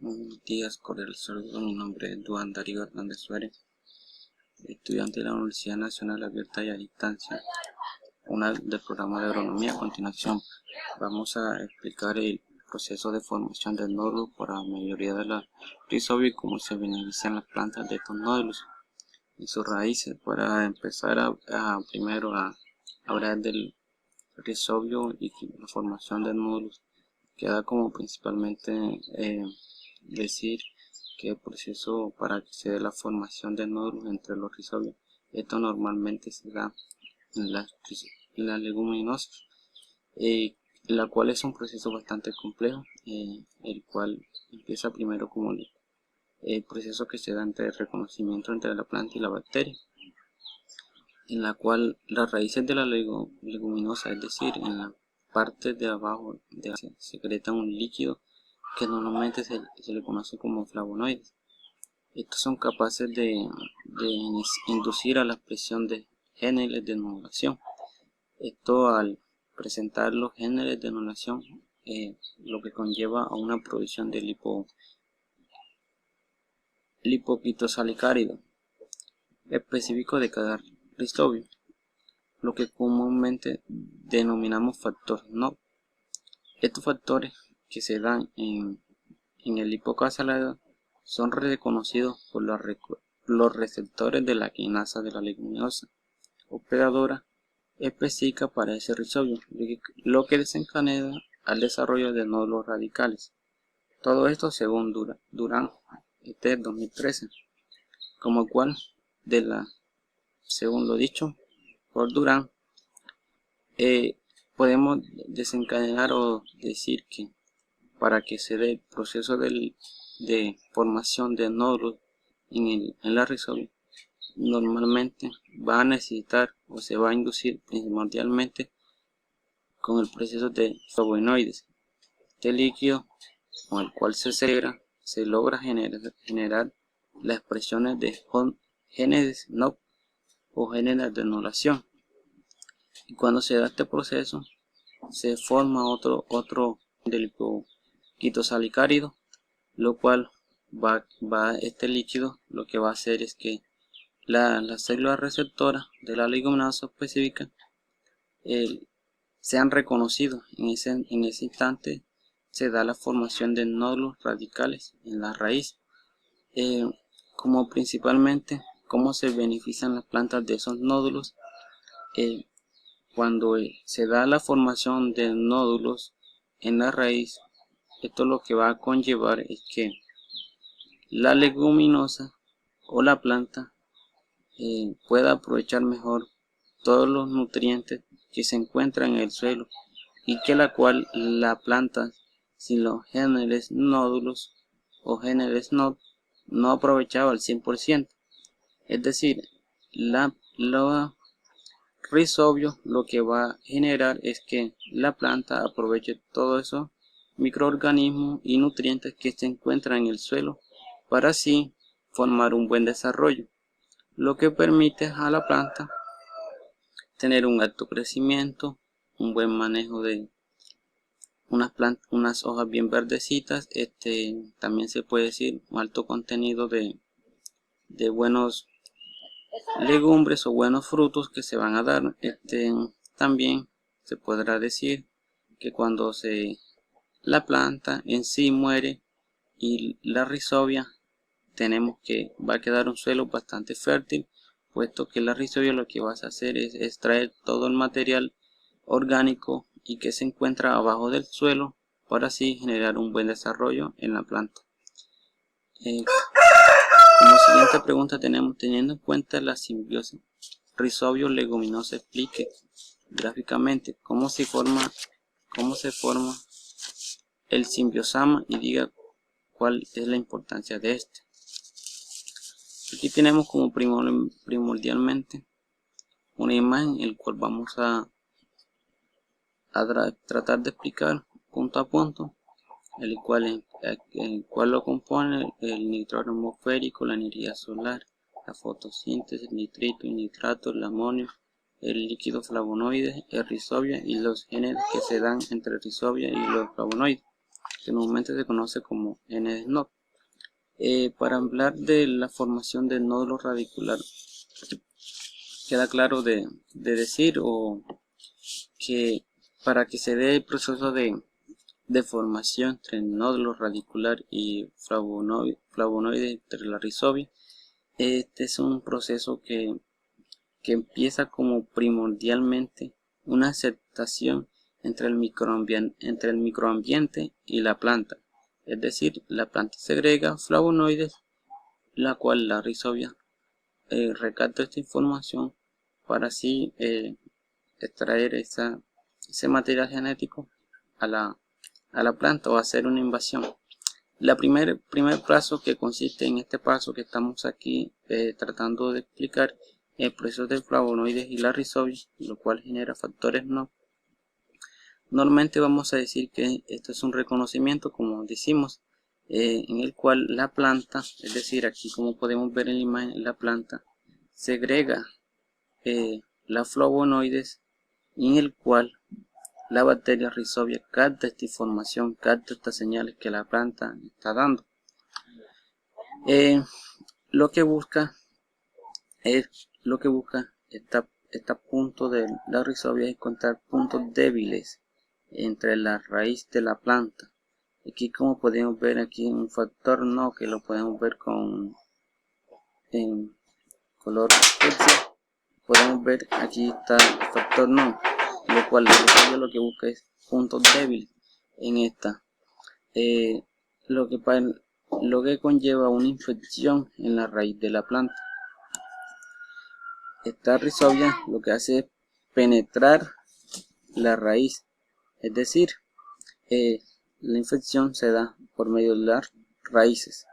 Buenos días, cordial saludo. Mi nombre es Duan Darío Hernández Suárez, estudiante de la Universidad Nacional Abierta y a Distancia, del programa de agronomía. A continuación, vamos a explicar el proceso de formación del nódulo para la mayoría de las rizobio y cómo se benefician las plantas de estos nódulos y sus raíces. Para empezar, primero a hablar del rizobio y la formación de nódulos, queda como principalmente decir que el proceso para que se dé la formación de nódulos entre los rizobios, esto normalmente se da en las leguminosas, la cual es un proceso bastante complejo, el cual empieza primero como el proceso que se da entre el reconocimiento entre la planta y la bacteria, en la cual las raíces de la leguminosa, es decir, en la parte de abajo secretan un líquido que normalmente se le conoce como flavonoides. Estos son capaces de inducir a la expresión de genes de nodulación. Esto, al presentar los genes de nodulación, lo que conlleva a una producción de lipopitosalicárido específico de cada rizobio, lo que comúnmente denominamos factor NOP. Estos factores que se dan en el lipocasalado son reconocidos por los receptores de la quinasa de la leguminosa hospedadora específica para ese rizobio, lo que desencadena al desarrollo de nódulos radicales. Todo esto según Durán et. 2013, como cual según lo dicho por Durán, podemos desencadenar o decir que para que se dé el proceso de formación de nódulos en la rizobia, normalmente va a necesitar o se va a inducir primordialmente con el proceso de flavonoides. Este líquido con el cual se logra generar las expresiones de genes NOP o genes de anulación. Y cuando se da este proceso, se forma otro lipopitosalicárido, lo cual este líquido lo que va a hacer es que las células receptoras de la leguminosa específica sean reconocidos. En ese instante se da la formación de nódulos radicales en la raíz. Como principalmente cómo se benefician las plantas de esos nódulos. Cuando se da la formación de nódulos en la raíz, esto lo que va a conllevar es que la leguminosa o la planta pueda aprovechar mejor todos los nutrientes que se encuentran en el suelo, y que la planta sin los genes nódulos o genes no aprovechaba al 100%. Es decir, los rizobio lo que va a generar es que la planta aproveche todos esos microorganismos y nutrientes que se encuentran en el suelo para así formar un buen desarrollo, lo que permite a la planta tener un alto crecimiento, un buen manejo de unas hojas bien verdecitas, también se puede decir un alto contenido de buenos legumbres o buenos frutos que se van a dar. También se podrá decir que cuando la planta en sí muere y la rizobia, tenemos que va a quedar un suelo bastante fértil, puesto que la rizobia lo que vas a hacer es extraer todo el material orgánico y que se encuentra abajo del suelo para así generar un buen desarrollo en la planta. Como siguiente pregunta tenemos: teniendo en cuenta la simbiosis rizobio leguminosa, explique gráficamente cómo se forma el simbiosoma y diga cuál es la importancia de este. Aquí tenemos como primordialmente una imagen, el cual vamos a tratar de explicar punto a punto, el cual lo compone el nitrógeno atmosférico, la energía solar, la fotosíntesis, el nitrito y nitrato, el amonio, el líquido flavonoides, el rizobia y los genes que se dan entre el rizobia y los flavonoides, que normalmente se conoce como genes NOP. Para hablar de la formación del nódulo radicular, queda claro de decir que para que se dé el proceso de formación entre el nódulo radicular y flavonoide entre la rizobia, este es un proceso que empieza como primordialmente una aceptación entre el microambiente y la planta. Es decir, la planta segrega flavonoides, la cual la rizobia recapta esta información para así extraer ese material genético a la planta o hacer una invasión. El primer paso, que consiste en este paso que estamos aquí tratando de explicar, el proceso de flavonoides y la rizobia, lo cual genera factores no. Normalmente vamos a decir que esto es un reconocimiento, como decimos, en el cual la planta, es decir, aquí como podemos ver en la imagen, la planta segrega las flavonoides, y en el cual la bacteria rizobia capta esta información, capta estas señales que la planta está dando. Lo que busca esta punto de la rizobia es encontrar puntos débiles entre la raíz de la planta. Aquí, como podemos ver, aquí un factor no, que lo podemos ver en color fucsia. Podemos ver aquí está el factor no, lo cual lo que busca es puntos débiles en esta, lo que conlleva una infección en la raíz de la planta. Esta rizobia lo que hace es penetrar la raíz, es decir, la infección se da por medio de las raíces.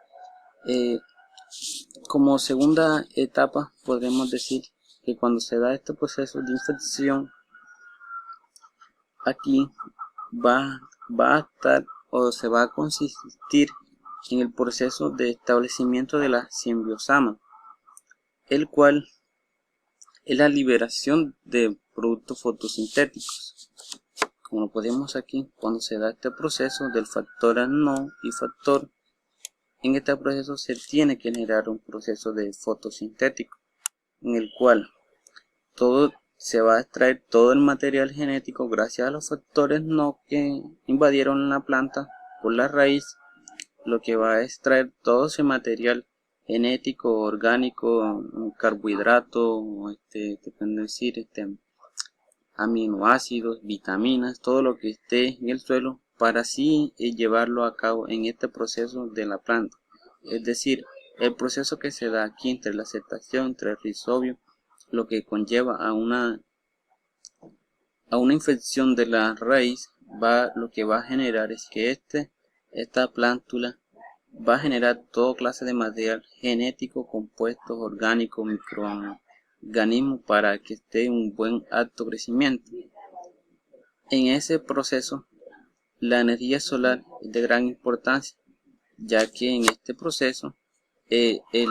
Como segunda etapa podremos decir que cuando se da este proceso de infección, aquí va a estar o se va a consistir en el proceso de establecimiento de la simbiosama, el cual es la liberación de productos fotosintéticos. Como lo podemos aquí, cuando se da este proceso del factor no y factor, en este proceso se tiene que generar un proceso de fotosintético, en el cual se va a extraer todo el material genético gracias a los factores no que invadieron la planta por la raíz, lo que va a extraer todo ese material genético, orgánico, carbohidrato, depende decir, aminoácidos, vitaminas, todo lo que esté en el suelo, para así llevarlo a cabo en este proceso de la planta. Es decir, el proceso que se da aquí entre la aceptación, entre el rizobio, lo que conlleva a una infección de la raíz, lo que va a generar es que esta plántula va a generar toda clase de material genético, compuestos orgánicos, microorganismos, para que esté en un buen alto crecimiento. En ese proceso, la energía solar es de gran importancia, ya que en este proceso el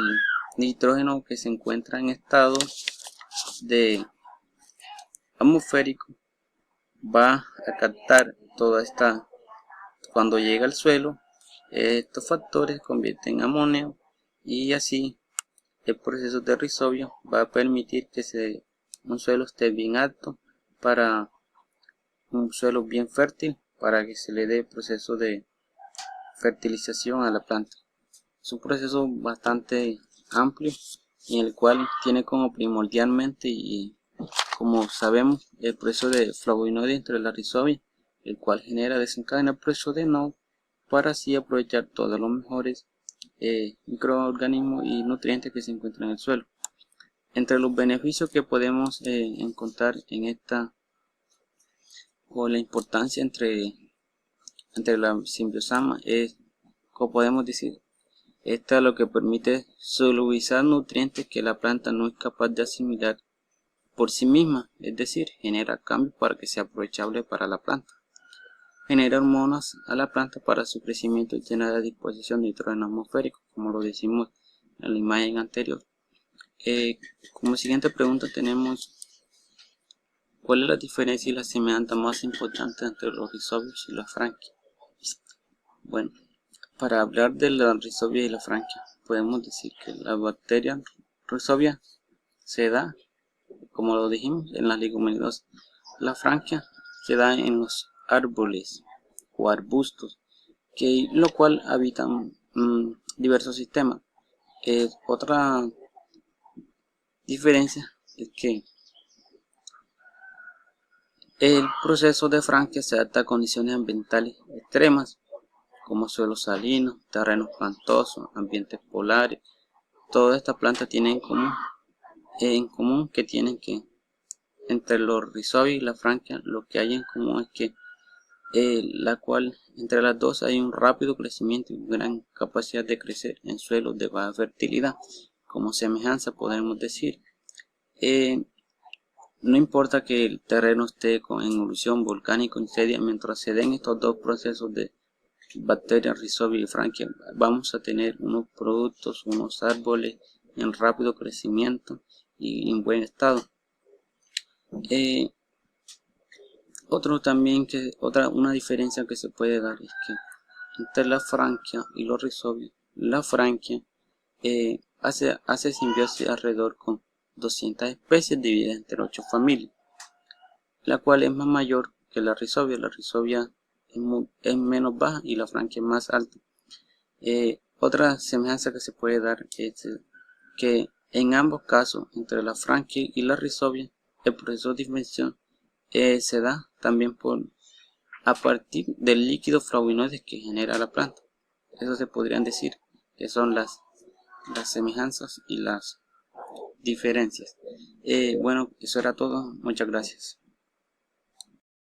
nitrógeno que se encuentra en estado de atmosférico va a captar toda esta, cuando llega al suelo, estos factores se convierten en amonio, y así el proceso de rizobio va a permitir que un suelo esté bien alto, para un suelo bien fértil, para que se le dé el proceso de fertilización a la planta. Es un proceso bastante amplio, en el cual tiene como primordialmente, y como sabemos, el proceso de flavonoide entre la rizobia, el cual desencadena el proceso de no, para así aprovechar todos los mejores microorganismos y nutrientes que se encuentran en el suelo. Entre los beneficios que podemos encontrar en esta, o la importancia entre la simbiosama, es, como podemos decir, esta lo que permite solubilizar nutrientes que la planta no es capaz de asimilar por sí misma, es decir, genera cambios para que sea aprovechable para la planta. Genera hormonas a la planta para su crecimiento y tiene a disposición nitrógeno atmosférico, como lo decimos en la imagen anterior. Como siguiente pregunta tenemos: ¿cuál es la diferencia y la semejanza más importante entre los rizobios y las branquias? Bueno, Para hablar de la Rhizobia y la Frankia, podemos decir que la bacteria Rhizobia se da, como lo dijimos, en las leguminosas. La Frankia se da en los árboles o arbustos, lo cual habitan diversos sistemas. Otra diferencia es que el proceso de Frankia se adapta a condiciones ambientales extremas, como suelos salinos, terrenos pantosos, ambientes polares. Todas estas plantas tienen en común que entre los Rhizobia y la Frankia, lo que hay en común es que entre las dos hay un rápido crecimiento y gran capacidad de crecer en suelos de baja fertilidad. Como semejanza podemos decir, no importa que el terreno esté en erupción volcánica o incendia, mientras se den estos dos procesos de bacterias Rhizobia y Frankia, vamos a tener unos productos, unos árboles en rápido crecimiento y en buen estado. Una diferencia que se puede dar es que entre la Frankia y los Rhizobia, la Frankia hace simbiosis alrededor con 200 especies divididas entre 8 familias, la cual es más mayor que la Rhizobia. La Rhizobia es menos baja y la Frankia es más alta. Otra semejanza que se puede dar es que en ambos casos, entre la Frankia y la Rhizobia, el proceso de diferenciación se da también a partir del líquido flavonoide que genera la planta. Eso se podrían decir que son las semejanzas y las diferencias. Bueno, eso era todo. Muchas gracias.